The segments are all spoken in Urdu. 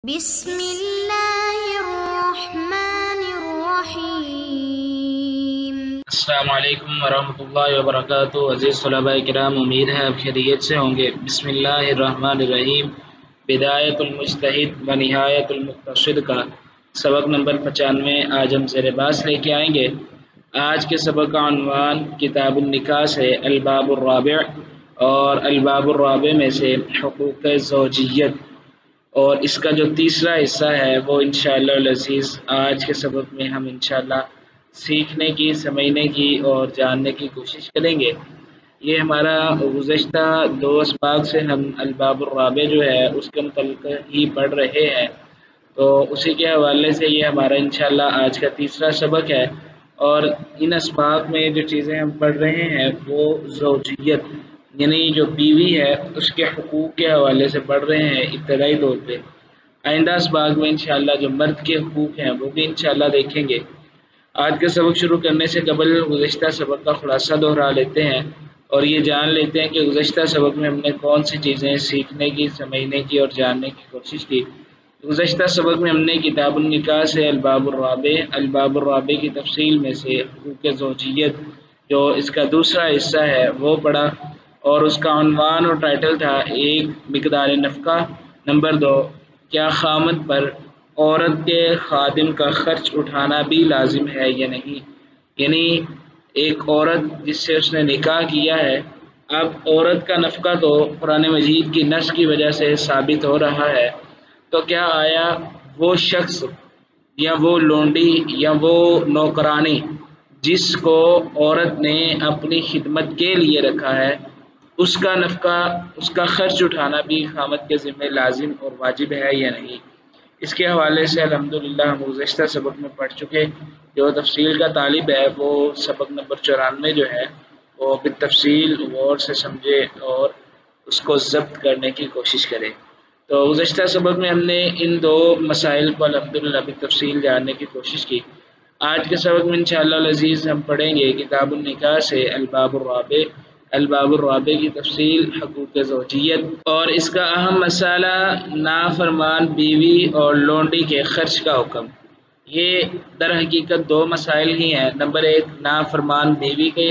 بسم اللہ الرحمن الرحیم۔ السلام علیکم ورحمۃ اللہ وبرکاتہ۔ عزیز طلباء کرام، امید ہے آپ خیریت سے ہوں گے۔ بسم اللہ الرحمن الرحیم۔ بدایت المجتہد و نہایت المقتصد کا سبق نمبر 95 آج ہم زیر باس لے کے آئیں گے۔ آج کے سبق کا عنوان کتاب النکاح سے الباب الرابع، اور الباب الرابع میں سے حقوق زوجیت، اور اس کا جو تیسرا حصہ ہے وہ انشاءاللہ العزیز آج کے سبق میں ہم انشاءاللہ سیکھنے کی، سمجھنے کی اور جاننے کی کوشش کریں گے۔ یہ ہمارا گزشتہ دو اسباق سے ہم الباب الرابع جو ہے اس کے متعلق ہی پڑھ رہے ہیں، تو اسی کے حوالے سے یہ ہمارا انشاءاللہ آج کا تیسرا سبق ہے۔ اور ان اسباق میں جو چیزیں ہم پڑھ رہے ہیں وہ زوجیت یعنی جو بیوی ہے اس کے حقوق کے حوالے سے پڑھ رہے ہیں ابتدائی طور پہ۔ آئندہ اسباق میں انشاءاللہ جو مرد کے حقوق ہیں وہ بھی انشاءاللہ دیکھیں گے۔ آج کا سبق شروع کرنے سے قبل گزشتہ سبق کا خلاصہ دہرا لیتے ہیں اور یہ جان لیتے ہیں کہ گزشتہ سبق میں ہم نے کون سی چیزیں سیکھنے کی، سمجھنے کی اور جاننے کی کوشش کی۔ گزشتہ سبق میں ہم نے کتاب النکاح سے الباب الرابع کی تفصیل میں سے حقوق زوجیت جو اس کا دوسرا حصہ ہے وہ پڑھا، اور اس کا عنوان اور ٹائٹل تھا ایک مقدار نفقہ، نمبر 2 کیا خامد پر عورت کے خادم کا خرچ اٹھانا بھی لازم ہے یا نہیں۔ یعنی ایک عورت جس سے اس نے نکاح کیا ہے، اب عورت کا نفقہ تو قرآن مجید کی نص کی وجہ سے ثابت ہو رہا ہے، تو کیا آیا وہ شخص یا وہ لونڈی یا وہ نوکرانی جس کو عورت نے اپنی خدمت کے لیے رکھا ہے، اس کا نفقہ، اس کا خرچ اٹھانا بھی خامد کے ذمہ لازم اور واجب ہے یا نہیں۔ اس کے حوالے سے الحمدللہ ہم گزشتہ سبق میں پڑھ چکے۔ جو تفصیل کا طالب ہے وہ سبق نمبر 94 جو ہے وہ بالتفصیل غور سے سمجھے اور اس کو ضبط کرنے کی کوشش کرے۔ تو گزشتہ سبق میں ہم نے ان دو مسائل کو الحمدللہ بالتفصیل جاننے کی کوشش کی۔ آج کے سبق میں انشاءاللہ العزیز ہم پڑھیں گے کتاب النکاح سے الباب الرابع کی تفصیل حقوق زوجیت، اور اس کا اہم مسئلہ نافرمان بیوی اور لونڈی کے خرچ کا حکم۔ یہ در حقیقت دو مسائل ہی ہیں، نمبر 1 نافرمان بیوی کے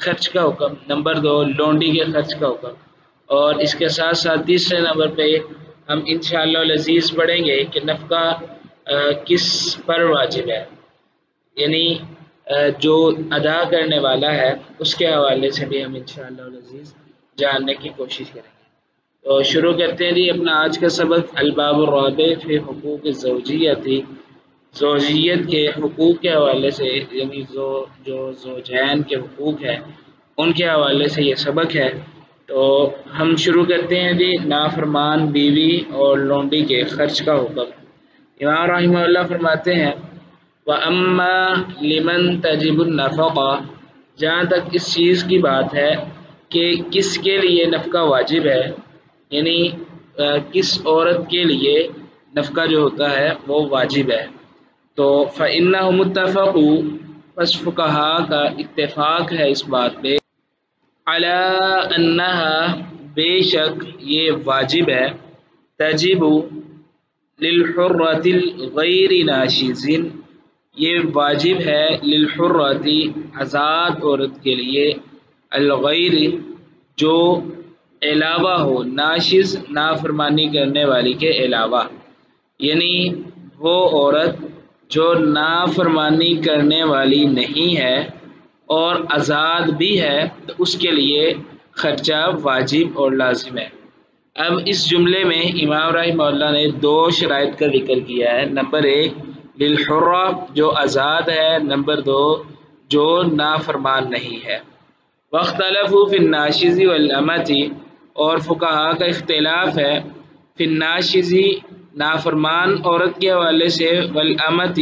خرچ کا حکم، نمبر 2 لونڈی کے خرچ کا حکم۔ اور اس کے ساتھ ساتھ تیسرے نمبر پہ ہم انشاءاللہ العزیز پڑھیں گے کہ نفقہ کس پر واجب ہے، یعنی جو ادا کرنے والا ہے اس کے حوالے سے بھی ہم انشاءاللہ العزیز جاننے کی کوشش کریں گے۔ تو شروع کرتے ہیں جی اپنا آج کا سبق الباب الرابع فی حقوق زوجیت، زوجیت کے حقوق کے حوالے سے، یعنی جو زوجین کے حقوق ہیں ان کے حوالے سے یہ سبق ہے۔ تو ہم شروع کرتے ہیں جی نافرمان بیوی اور لونڈی کے خرچ کا حکم۔ امام رحمہ اللہ فرماتے ہیں وَأَمَّا لِمَنْ تَجِبُ النَّفَقَةُ، جہاں تک اس چیز کی بات ہے کہ کس کے لیے نفقہ واجب ہے، یعنی کس عورت کے لیے نفقہ جو ہوتا ہے وہ واجب ہے، تو فَإِنَّهُمْ مُتَّفَقُوا، پس فقہاء کا اتفاق ہے اس بات پہ، عَلَىٰ أَنَّهَا، بے شک یہ واجب ہے، تجب للحرۃ غیر ناشز، یہ واجب ہے للحرۃ آزاد عورت کے لیے، الغیر جو علاوہ ہو، ناشز نافرمانی کرنے والی کے علاوہ، یعنی وہ عورت جو نافرمانی کرنے والی نہیں ہے اور آزاد بھی ہے تو اس کے لیے خرچہ واجب اور لازم ہے۔ اب اس جملے میں امام رحمہ اللہ نے دو شرائط کا ذکر کیا ہے، نمبر 1 للحرہ جو آزاد ہے، نمبر 2 جو نافرمان نہیں ہے۔ واختلفوا فی الناشز والامۃ، اور فقہاء کا اختلاف ہے فی الناشز نافرمان عورت کے حوالے سے، والامۃ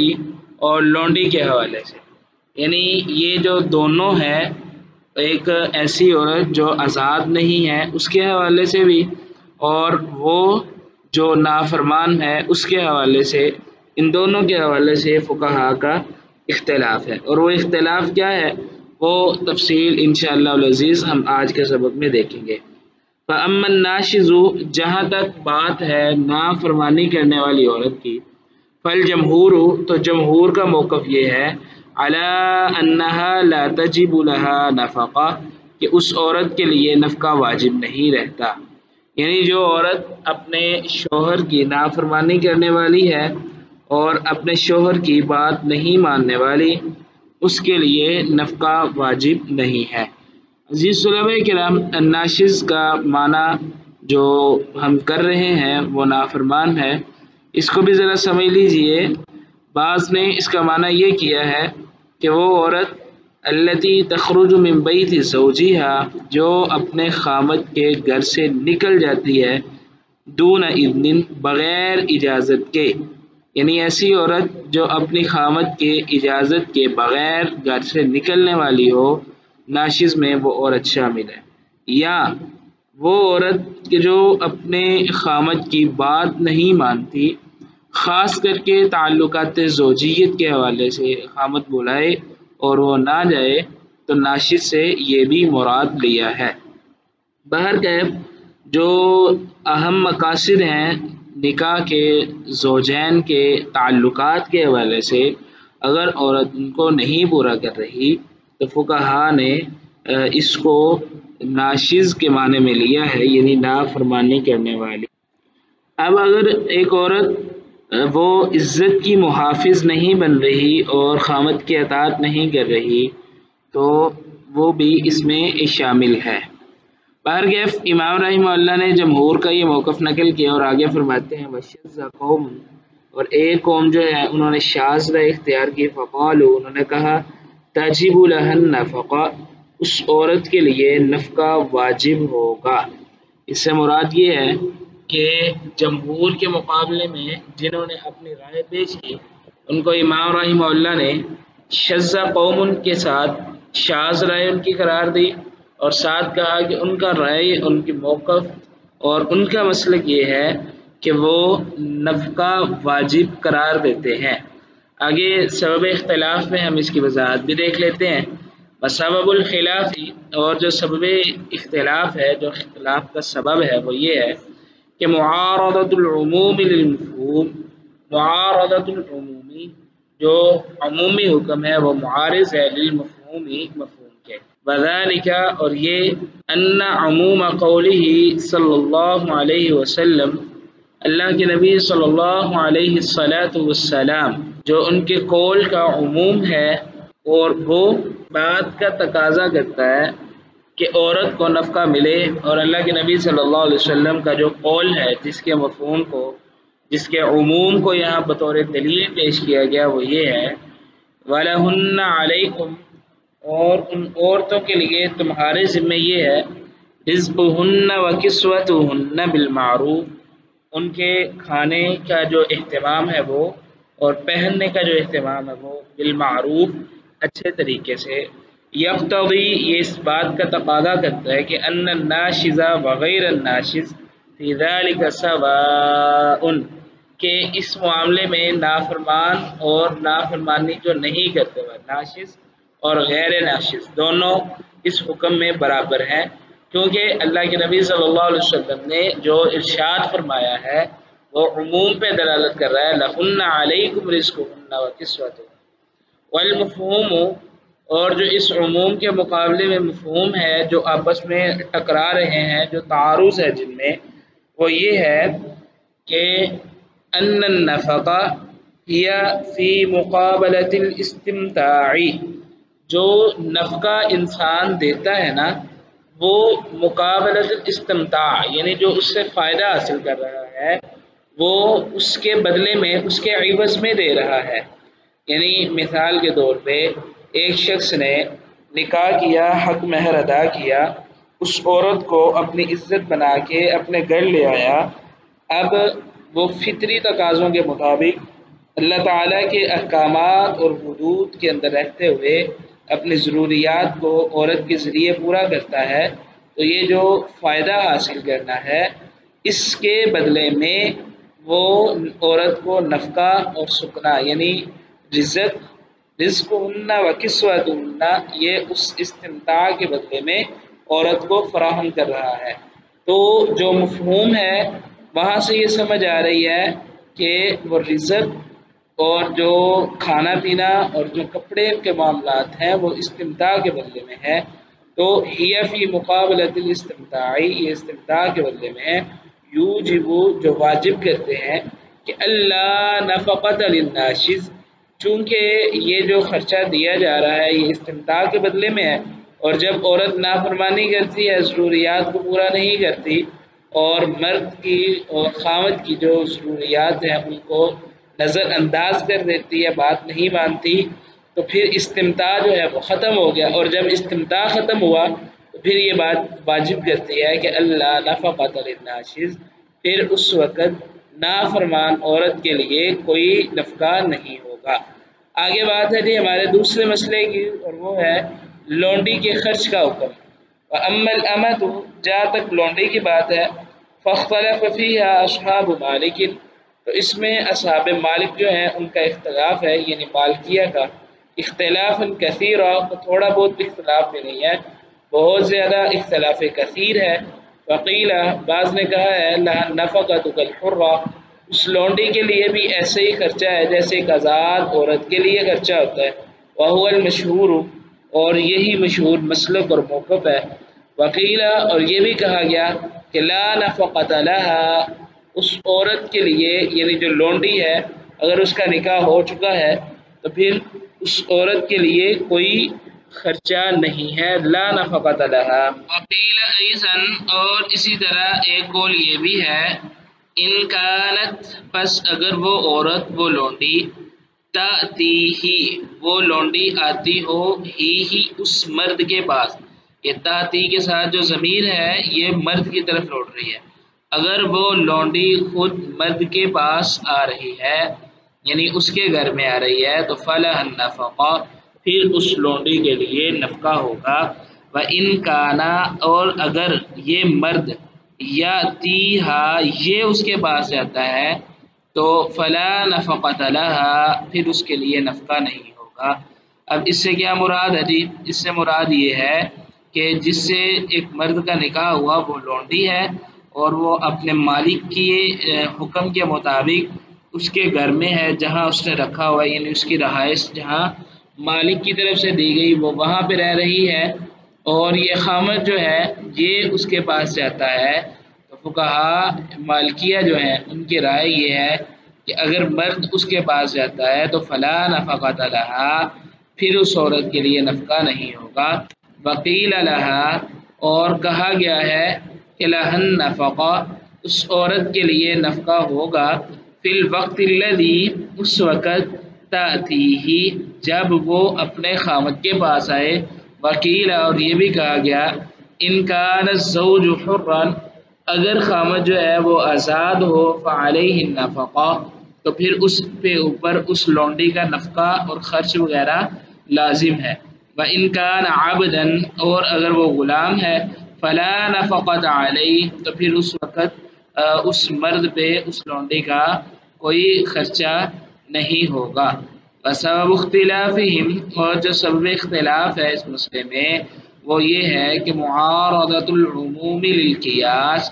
اور لونڈی کے حوالے سے، یعنی یہ جو دونوں ہیں، ایک ایسی عورت جو آزاد نہیں ہے اس کے حوالے سے بھی، اور وہ جو نافرمان ہے اس کے حوالے سے، ان دونوں کے حوالے سے فقہاء کا اختلاف ہے۔ اور وہ اختلاف کیا ہے وہ تفصیل انشاءاللہ العزیز ہم آج کے سبق میں دیکھیں گے۔ فَأَمَّا النَّاشِزُ جہاں تک بات ہے نافرمانی کرنے والی عورت کی، فالجمہور تو جمہور کا موقف یہ ہے علی انہا لا تجب لها نفقہ کہ اس عورت کے لیے نفقہ واجب نہیں رہتا، یعنی جو عورت اپنے شوہر کی نافرمانی کرنے والی ہے اور اپنے شوہر کی بات نہیں ماننے والی، اس کے لیے نفقہ واجب نہیں ہے۔ عزیز طلباء کرام، الناشز کا معنی جو ہم کر رہے ہیں وہ نافرمان ہے، اس کو بھی ذرا سمجھ لیجئے۔ بعض نے اس کا معنی یہ کیا ہے کہ وہ عورت التی تخرج من بیت زوجہا جو اپنے خامد کے گھر سے نکل جاتی ہے دون اذن بغیر اجازت کے، یعنی ایسی عورت جو اپنی خامد کے اجازت کے بغیر گھر سے نکلنے والی ہو، ناشز میں وہ عورت شامل ہے۔ یا وہ عورت کہ جو اپنے خامد کی بات نہیں مانتی، خاص کر کے تعلقات زوجیت کے حوالے سے خامد بلائے اور وہ نہ جائے تو ناشز سے یہ بھی مراد لیا ہے۔ بہرکیف جو اہم مقاصد ہیں نکاح کے زوجین کے تعلقات کے حوالے سے، اگر عورت ان کو نہیں پورا کر رہی تو فقہا نے اس کو ناشز کے معنی میں لیا ہے، یعنی نافرمانی کرنے والی۔ اب اگر ایک عورت وہ عزت کی محافظ نہیں بن رہی اور خامد کی اطاعت نہیں کر رہی تو وہ بھی اس میں شامل ہے۔ بہرکیف امام رحمہ اللہ نے جمہور کا یہ موقف نقل کیا اور آگے فرماتے ہیں وَشَذَّ قَوْمٌ اور ایک قوم جو ہے انہوں نے شاذ رائے اختیار کی، فقالوا انہوں نے کہا تجب لها النفقہ اس عورت کے لیے نفقہ واجب ہوگا۔ اس سے مراد یہ ہے کہ جمہور کے مقابلے میں جنہوں نے اپنی رائے پیش کی ان کو امام رحمہ اللہ نے شذ قوم کے ساتھ شاذ رائے ان کی قرار دی اور ساتھ کہا کہ ان کا رائے، ان کی موقف اور ان کا مسلک یہ ہے کہ وہ نفقہ واجب قرار دیتے ہیں۔ آگے سبب اختلاف میں ہم اس کی وضاحت بھی دیکھ لیتے ہیں۔ سبب الخلاف اور جو سبب اختلاف ہے، جو اختلاف کا سبب ہے وہ یہ ہے کہ معارضۃ العموم للمفہوم، معارضۃ العمومی جو عمومی حکم ہے وہ معارض ہے للمفہومی مفہوم کے، وذالک اور یہ ان عموم قولہ صلی اللہ علیہ وسلم اللہ کے نبی صلی اللہ علیہ والسلام جو ان کے قول کا عموم ہے اور وہ بات کا تقاضا کرتا ہے کہ عورت کو نفقہ ملے، اور اللہ کے نبی صلی اللہ علیہ وسلم کا جو قول ہے جس کے مفہوم کو، جس کے عموم کو یہاں بطور دلیل پیش کیا گیا وہ یہ ہے وَلَهُنَّ عَلَيْكُمْ اور ان عورتوں کے لیے تمہارے ذمہ یہ ہے رزقهن وکسوتهن بالمعروف ان کے کھانے کا جو اہتمام ہے وہ اور پہننے کا جو اہتمام ہے وہ بالمعروف اچھے طریقے سے۔ یقتضی یہ اس بات کا تقاضا کرتا ہے کہ ان الناشز وغیر الناشز فی ذلک سواء کہ اس معاملے میں نافرمان اور نافرمانی جو نہیں کرتے ہوئے ناشز اور غیر ناشز دونوں اس حکم میں برابر ہیں، کیونکہ اللہ کے نبی صلی اللہ علیہ وسلم نے جو ارشاد فرمایا ہے وہ عموم پہ دلالت کر رہا ہے لَهُنَّ عَلَيْكُمْ رِزْقُهُنَّ وَكِسْوَتُهُنَّ والمفہوم اور جو اس عموم کے مقابلے میں مفہوم ہے جو آپس میں ٹکرا رہے ہیں، جو تعارض ہے جن میں، وہ یہ ہے کہ ان النفقہ ہی فی مقابلۃ الاستمتاع جو نفقہ انسان دیتا ہے نا وہ مقابلۃ الاستمتاع یعنی جو اس سے فائدہ حاصل کر رہا ہے وہ اس کے بدلے میں اس کے عوض میں دے رہا ہے۔ یعنی مثال کے طور پہ ایک شخص نے نکاح کیا، حق مہر ادا کیا، اس عورت کو اپنی عزت بنا کے اپنے گھر لے آیا، اب وہ فطری تقاضوں کے مطابق اللہ تعالیٰ کے احکامات اور حدود کے اندر رہتے ہوئے اپنی ضروریات کو عورت کے ذریعے پورا کرتا ہے، تو یہ جو فائدہ حاصل کرنا ہے اس کے بدلے میں وہ عورت کو نفقہ اور سکنا یعنی رزقهن وکسوتهن یہ اس استمتاع کے بدلے میں عورت کو فراہم کر رہا ہے۔ تو جو مفہوم ہے وہاں سے یہ سمجھ آ رہی ہے کہ وہ رزق اور جو کھانا پینا اور جو کپڑے کے معاملات ہیں وہ استمتاع کے بدلے میں ہے. تو ہی فی مقابلۃ الاستمتاع، یہ استمتاع کے بدلے میں ہے. یوجب، جو واجب کرتے ہیں کہ اللہ نفقۃ للناشز، چونکہ یہ جو خرچہ دیا جا رہا ہے یہ استمتاع کے بدلے میں ہے، اور جب عورت نافرمانی کرتی ہے، ضروریات کو پورا نہیں کرتی، اور مرد کی اور خاوند کی جو ضروریات ہیں ان کو نظر انداز کر دیتی ہے، بات نہیں مانتی، تو پھر استمتاع جو ہے وہ ختم ہو گیا. اور جب استمتاع ختم ہوا تو پھر یہ بات واجب کرتی ہے کہ اللہ نفقۃ للناشز، پھر اس وقت نافرمان عورت کے لیے کوئی نفقہ نہیں ہوگا. آگے بات ہے جی ہمارے دوسرے مسئلے کی، اور وہ ہے لونڈی کے خرچ کا حکم. اما الامۃ، جہاں تک لونڈی کی بات ہے، فاختلف فیہا اصحاب مالک، تو اس میں اصحاب مالک جو ہیں ان کا اختلاف ہے، یعنی مالکیہ کا اختلاف کثیرا، تھوڑا بہت اختلاف بھی نہیں ہے، بہت زیادہ اختلاف کثیر ہے. وقیل، بعض نے کہا ہے لہا نفقۃ کالحرہ، اس لونڈی کے لیے بھی ایسے ہی خرچہ ہے جیسے ایک آزاد عورت کے لیے خرچہ ہوتا ہے. وہو المشہور، اور یہی مشہور مسلک اور موقف ہے. وقیل، اور یہ بھی کہا گیا کہ لا نفقۃ لہا، اس عورت کے لیے یعنی جو لونڈی ہے اگر اس کا نکاح ہو چکا ہے تو پھر اس عورت کے لیے کوئی خرچہ نہیں ہے، لا نفقۃ لہا. وقیل ایضا، اور اسی طرح ایک قول یہ بھی ہے، ان کانت، پس اگر وہ عورت وہ لونڈی، تاتی ہی، وہ لونڈی آتی ہو، ہی اس مرد کے پاس، یہ تاتی کے ساتھ جو ضمیر ہے یہ مرد کی طرف لوٹ رہی ہے. اگر وہ لونڈی خود مرد کے پاس آ رہی ہے یعنی اس کے گھر میں آ رہی ہے تو فلح النفقہ، پھر اس لونڈی کے لیے نفقہ ہوگا. وَإِن كَانَ، اور اگر یہ مرد یاتیہا، یہ اس کے پاس جاتا ہے تو فلا نفقۃ لہا، پھر اس کے لیے نفقہ نہیں ہوگا. اب اس سے کیا مراد ہے جی؟ اس سے مراد یہ ہے کہ جس سے ایک مرد کا نکاح ہوا وہ لونڈی ہے اور وہ اپنے مالک کی حکم کے مطابق اس کے گھر میں ہے جہاں اس نے رکھا ہوا ہے، یعنی اس کی رہائش جہاں مالک کی طرف سے دی گئی وہ وہاں پہ رہ رہی ہے، اور یہ خامد جو ہے یہ اس کے پاس جاتا ہے. تو فقہا مالکیہ جو ہیں ان کی رائے یہ ہے کہ اگر مرد اس کے پاس جاتا ہے تو فلا نفقۃ لہا، پھر اس عورت کے لیے نفقہ نہیں ہوگا. وقیل لہا، اور کہا گیا ہے کہ لہن نفقہ، اس عورت کے لیے نفقہ ہوگا، فی الوقت الذی، اس وقت، تأتیہ، جب وہ اپنے خامد کے پاس آئے. وقیل، اور یہ بھی کہا گیا ان کان الزوج حرا، اگر خامد جو ہے وہ آزاد ہو، فعلیہ النفقہ، تو پھر اس پہ اوپر اس لونڈی کا نفقہ اور خرچ وغیرہ لازم ہے. وَإِن كَانَ عَبْدًا، اور اگر وہ غلام ہے، فلا نفقۃ علیہ، تو پھر اس وقت اس مرد پہ اس لونڈی کا کوئی خرچہ نہیں ہوگا. وسبب اختلافہم، اور جو سبب اختلاف ہے اس مسئلے میں وہ یہ ہے کہ معارضۃ العموم للقیاس،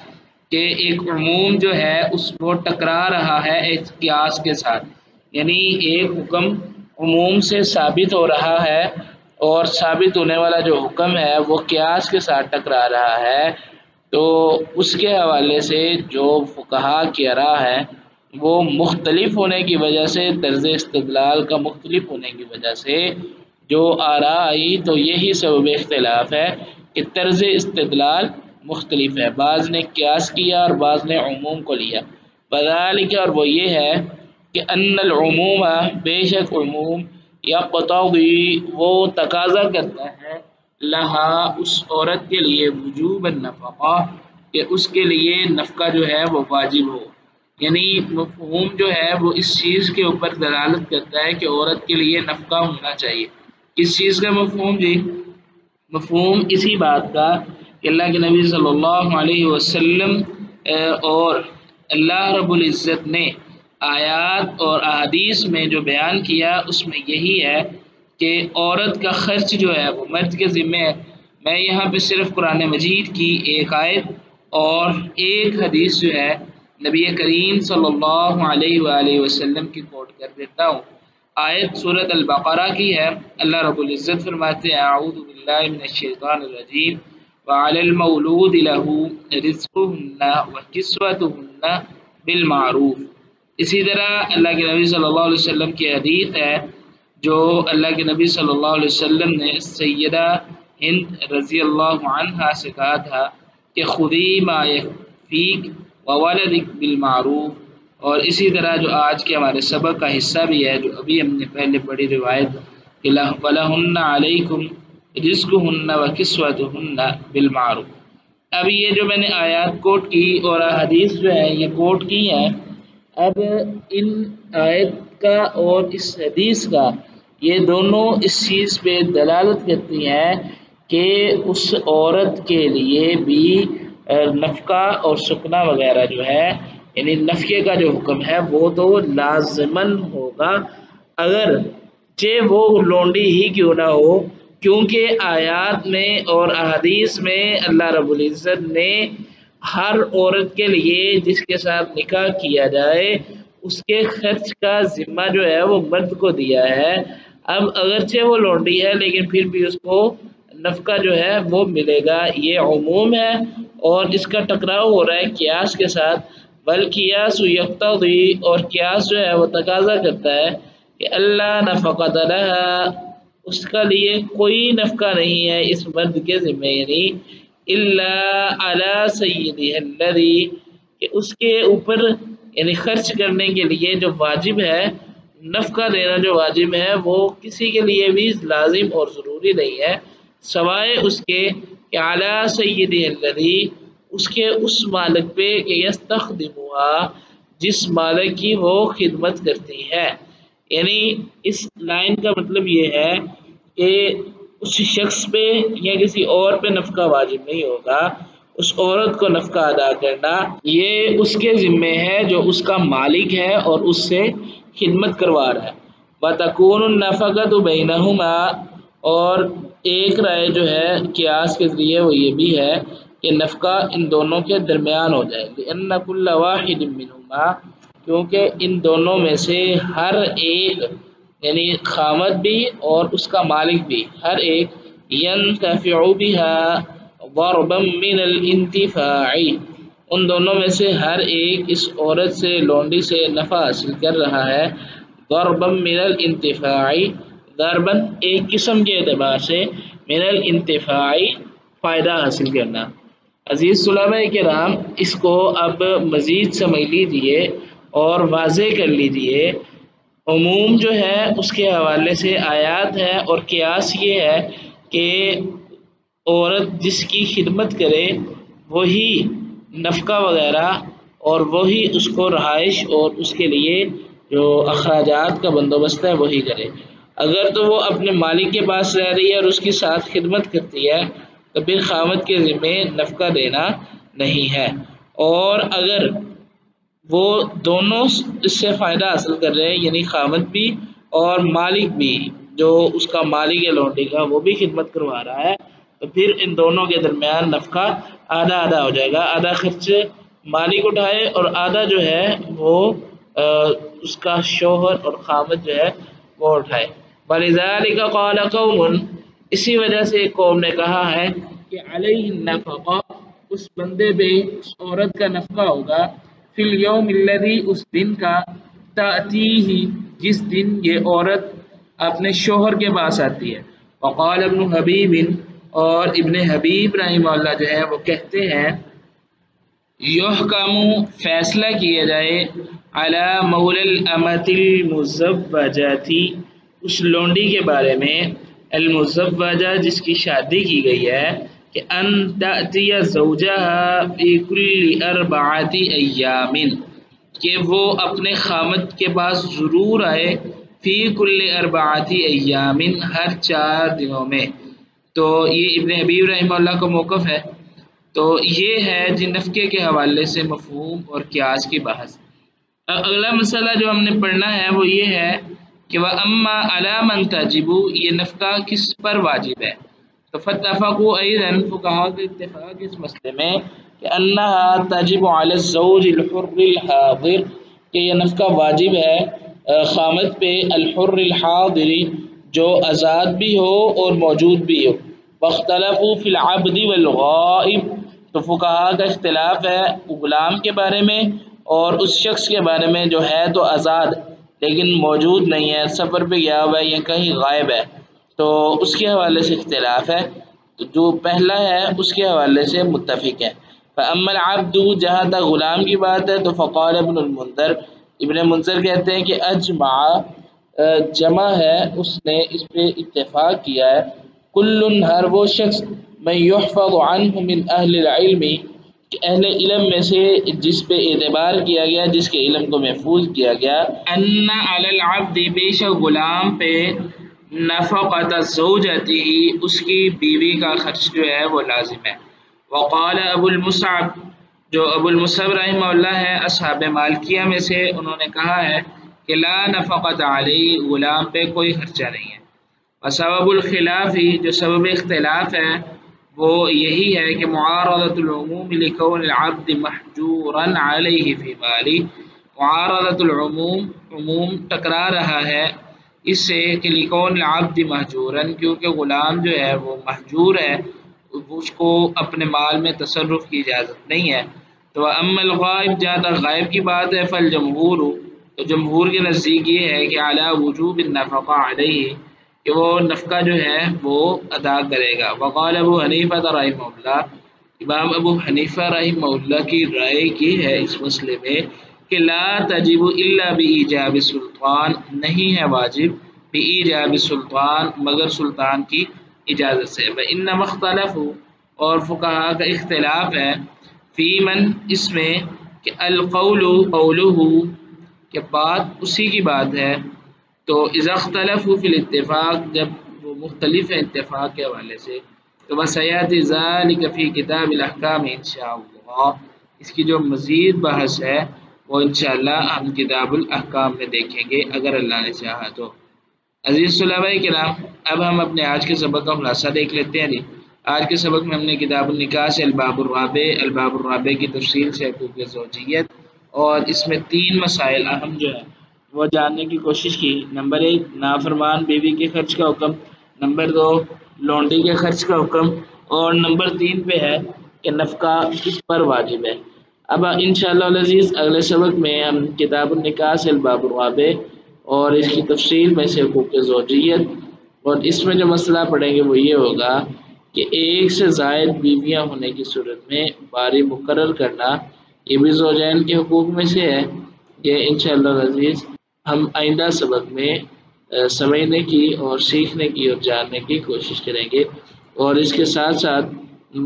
کہ ایک عموم جو ہے اس کو ٹکرا رہا ہے ایک قیاس کے ساتھ، یعنی ایک حکم عموم سے ثابت ہو رہا ہے اور ثابت ہونے والا جو حکم ہے وہ قیاس کے ساتھ ٹکرا رہا ہے. تو اس کے حوالے سے جو فقہا کی آراء ہے وہ مختلف ہونے کی وجہ سے، طرز استدلال کا مختلف ہونے کی وجہ سے جو آراء آئی تو یہی سبب اختلاف ہے کہ طرز استدلال مختلف ہے، بعض نے قیاس کیا اور بعض نے عموم کو لیا. بذالک، اور وہ یہ ہے کہ ان العموم، بے شک عموم، یقتضی، وہ تقاضا کرتا ہے، لہا، اس عورت کے لیے، وجوب النفقہ، کہ اس کے لیے نفقہ جو ہے وہ واجب ہو. یعنی مفہوم جو ہے وہ اس چیز کے اوپر دلالت کرتا ہے کہ عورت کے لیے نفقہ ہونا چاہیے. کس چیز کا مفہوم جی؟ مفہوم اسی بات کا کہ اللہ کے نبی صلی اللہ علیہ وسلم اور اللہ رب العزت نے آیات اور احادیث میں جو بیان کیا اس میں یہی ہے کہ عورت کا خرچ جو ہے وہ مرد کے ذمہ ہے. میں یہاں پہ صرف قرآن مجید کی ایک آیت اور ایک حدیث جو ہے نبی کریم صلی اللہ علیہ وآلہ وسلم کی کوٹ کر دیتا ہوں۔ آیت سورۃ البقرہ کی ہے۔ اللہ رب العزت فرماتے ہیں اعوذ باللہ من الشیطان الرجیم وعلی المولود له رزقهن وکسوتهن بالمعروف۔ اسی طرح اللہ کے نبی صلی اللہ علیہ وسلم کی حدیث ہے جو اللہ کے نبی صلی اللہ علیہ وسلم نے سیدہ ہند رضی اللہ عنہا سے کہا تھا کہ خودی ما یکفیک وولدک بالمعروف۔ اور اسی طرح جو آج کے ہمارے سبق کا حصہ بھی ہے جو ابھی ہم نے پہلے پڑھی روایت کہ وَلَهُنَّ عَلَيْكُمْ رِزْقُهُنَّ وَكِسْوَتُهُنَّ بِالْمَعْرُوف۔ ابھی یہ جو میں نے آیات کوٹ کی اور حدیث جو ہے یہ کوٹ کی ہیں، اب ان آیت کا اور اس حدیث کا یہ دونوں اس چیز پہ دلالت کرتی ہیں کہ اس عورت کے لیے بھی نفقہ اور سکنا وغیرہ جو ہے یعنی نفقے کا جو حکم ہے وہ تو لازماً ہوگا اگر چاہے وہ لونڈی ہی کیوں نہ ہو، کیونکہ آیات میں اور احادیث میں اللہ رب العزت نے ہر عورت کے لیے جس کے ساتھ نکاح کیا جائے اس کے خرچ کا ذمہ جو ہے وہ مرد کو دیا ہے۔ اب اگرچہ وہ لونڈی ہے لیکن پھر بھی اس کو نفقہ جو ہے وہ ملے گا، یہ عموم ہے اور اس کا ٹکراؤ ہو رہا ہے قیاس کے ساتھ، بلقیاس یقتضی، اور قیاس جو ہے وہ تقاضا کرتا ہے کہ اللہ نفقۃ لہا، اس کا لیے کوئی نفقہ نہیں ہے اس مرد کے ذمہ، یعنی الا علی سیدہ الذی، کہ اس کے اوپر یعنی خرچ کرنے کے لیے جو واجب ہے، نفقہ دینا جو واجب ہے وہ کسی کے لیے بھی لازم اور ضروری نہیں ہے سوائے اس کے کہ علی سیدہ الذی، اس کے اس مالک پہ کہ یستخدمھا، جس مالک کی وہ خدمت کرتی ہے۔ یعنی اس لائن کا مطلب یہ ہے کہ اس شخص پہ یا کسی اور پہ نفقہ واجب نہیں ہوگا، اس عورت کو نفقہ ادا کرنا یہ اس کے ذمے ہے جو اس کا مالک ہے اور اس سے خدمت کروا رہا ہے۔ وَتَكُونُ النَّفَقَةُ بَيْنَهُمَا، اور ایک رائے جو ہے قیاس کے ذریعے وہ یہ بھی ہے کہ نفقہ ان دونوں کے درمیان ہو جائے، لِأَنَّ كُلَّ وَاحِدٍ مِّنْهُمَا، کیونکہ ان دونوں میں سے ہر ایک یعنی خامد بھی اور اس کا مالک بھی ہر ایک ينتفع بها ضربا من الانتفاع، ان دونوں میں سے ہر ایک اس عورت سے لونڈی سے نفع حاصل کر رہا ہے، ضربا من الانتفاع، ضربا ایک قسم کے اعتبار سے، من الانتفاع فائدہ حاصل کرنا۔ عزیز طلباء کرام، اس کو اب مزید سمجھ لیجیے اور واضح کر لیجیے۔ عموم جو ہے اس کے حوالے سے آیات ہے اور قیاس یہ ہے کہ عورت جس کی خدمت کرے وہی نفقہ وغیرہ اور وہی اس کو رہائش اور اس کے لیے جو اخراجات کا بندوبست ہے وہی کرے۔ اگر تو وہ اپنے مالک کے پاس رہ رہی ہے اور اس کی ساتھ خدمت کرتی ہے تو پھر خامد کے ذمہ نفقہ دینا نہیں ہے، اور اگر وہ دونوں اس سے فائدہ حاصل کر رہے ہیں یعنی خامد بھی اور مالک بھی جو اس کا مالک ہے لونڈی کا وہ بھی خدمت کروا رہا ہے، تو پھر ان دونوں کے درمیان نفقہ آدھا آدھا ہو جائے گا، آدھا خرچ مالک اٹھائے اور آدھا جو ہے وہ اس کا شوہر اور خامد جو ہے وہ اٹھائے۔ وَلِذَلِكَ قَالَ قَوْمٌ، اسی وجہ سے ایک قوم نے کہا ہے کہ علیہ النفقہ، اس بندے پہ اس عورت کا نفقہ ہوگا، فی الیوم الذی، اس دن کا، تأتیہ، جس دن یہ عورت اپنے شوہر کے پاس آتی ہے۔ وقال ابن حبیب، اور ابن حبیب رحمہ اللہ جو ہے وہ کہتے ہیں یحکم، فیصلہ کیا جائے، علی مولی الامۃ المزوجۃ، اس لونڈی کے بارے میں، المزوجہ جس کی شادی کی گئی ہے، کہ ان تأتی زوجہا فی کل 4 ایام، کہ وہ اپنے خامد کے پاس ضرور آئے، فی کل 4 ایام، ہر 4 دنوں میں۔ تو یہ ابن حبیب رحمہ اللہ کا موقف ہے۔ تو یہ ہے جن نفقے کے حوالے سے مفہوم اور قیاس کی بحث۔ اگلا مسئلہ جو ہم نے پڑھنا ہے وہ یہ ہے کہ وَأَمَّا عَلَى مَنْ تَجِبُ، یہ نفقہ کس پر واجب ہے؟ تو فَاتَّفَقُوا، ایضاً فقہاء کے اتفاق اس مسئلے میں، کہ انہا تجب علی الزوج الحر الحاضر، کہ یہ نفقہ واجب ہے خامد پہ الحر الحاضری جو آزاد بھی ہو اور موجود بھی ہو. واختلفوا فی العبد والغائب، تو فقہا کا اختلاف ہے غلام کے بارے میں اور اس شخص کے بارے میں جو ہے تو آزاد لیکن موجود نہیں ہے، سفر پہ گیا ہوا ہے یا کہیں غائب ہے، تو اس کے حوالے سے اختلاف ہے. تو جو پہلا ہے اس کے حوالے سے متفق ہے. فاما العبد، جہاں تک غلام کی بات ہے تو فقال ابن المنذر، ابن منذر کہتے ہیں کہ اجمع، جمع ہے اس نے اس پہ اتفاق کیا ہے، کل، ہر وہ شخص، من یحفظ عنہ من اہل العلم، کہ اہل علم میں سے جس پہ اعتبار کیا گیا، جس کے علم کو محفوظ کیا گیا، ان علی العبد، بے شک غلام پہ، نفقۃ زوجتہ، اس کی بیوی کا خرچ جو ہے وہ لازم ہے. وقال ابو المصعب، جو ابو المصعب رحمہ اللہ ہے اصحاب مالکیہ میں سے، انہوں نے کہا ہے کہ لا نفقۃ علیہ، غلام پہ کوئی خرچہ نہیں ہے. وسبب الخلاف، جو سبب اختلاف ہے وہ یہی ہے کہ معارضۃ العموم لکون العبد محجورا علیہ فی مالی، معارضۃ العموم، عموم ٹکرا رہا ہے اس سے کہ لکون العبد محجورا، کیونکہ غلام جو ہے وہ محجور ہے، اس کو اپنے مال میں تصرف کی اجازت نہیں ہے. تو اما الغائب، جہاں تک غائب کی بات ہے، فالجمہور، تو جمہور کے نزدیک یہ ہے کہ اعلیٰ وجوب النفقہ علیہ، کہ وہ نفقہ جو ہے وہ ادا کرے گا. وقال ابو حنیفہ رحمہ اللہ، امام ابو حنیفہ رحمہ اللہ کی رائے کی ہے اس مسئلے میں کہ لا تجب الا بایجاب سلطان، نہیں ہے واجب بایجاب سلطان، مگر سلطان کی اجازت سے. وانما اختلفوا، اور فقہا کا اختلاف ہے، فی من، اس میں، کہ القول قولہ، کہ بات اسی کی بات ہے. تو اذا اختلفوا فی الاتفاق، جب وہ مختلف ہیں اتفاق کے حوالے سے، تو وسیاتی ذلک فی کتاب الاحکام انشاءاللہ، اس کی جو مزید بحث ہے وہ انشاءاللہ ہم کتاب الاحکام میں دیکھیں گے اگر اللہ نے چاہا تو. عزیز طلباء کرام، اب ہم اپنے آج کے سبق کا خلاصہ دیکھ لیتے ہیں. آج کے سبق میں ہم نے کتاب النکاح سے الباب الرابع کی تفصیل سے حقوق زوجیت، اور اس میں 3 مسائل اہم جو ہیں وہ جاننے کی کوشش کی. نمبر 1 نافرمان بیوی کے خرچ کا حکم، نمبر 2 لونڈی کے خرچ کا حکم، اور نمبر 3 پہ ہے کہ نفقہ کس پر واجب ہے. اب انشاءاللہ العزیز اگلے سبق میں ہم کتاب النکاح سے الباب الرابع اور اس کی تفصیل میں سے حقوق زوجیت، اور اس میں جو مسئلہ پڑھیں گے وہ یہ ہوگا کہ ایک سے زائد بیویاں ہونے کی صورت میں باری مقرر کرنا، یہ بھی زوجین کے حقوق میں سے ہے. یہ انشاءاللہ العزیز ہم آئندہ سبق میں سمجھنے کی اور سیکھنے کی اور جاننے کی کوشش کریں گے، اور اس کے ساتھ ساتھ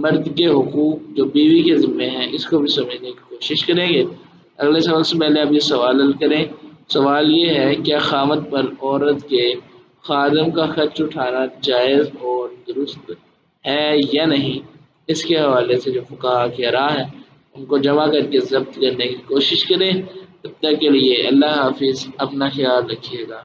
مرد کے حقوق جو بیوی کے ذمے ہیں اس کو بھی سمجھنے کی کوشش کریں گے. اگلے سبق سے پہلے آپ یہ سوال حل کریں. سوال یہ ہے، کیا خامد پر عورت کے خادم کا خرچ اٹھانا جائز اور درست ہے یا نہیں؟ اس کے حوالے سے جو فقہا کی راہ ہیں ان کو جمع کر کے ضبط کرنے کی کوشش کریں. تب تک کے لیے اللہ حافظ، اپنا خیال رکھیے گا.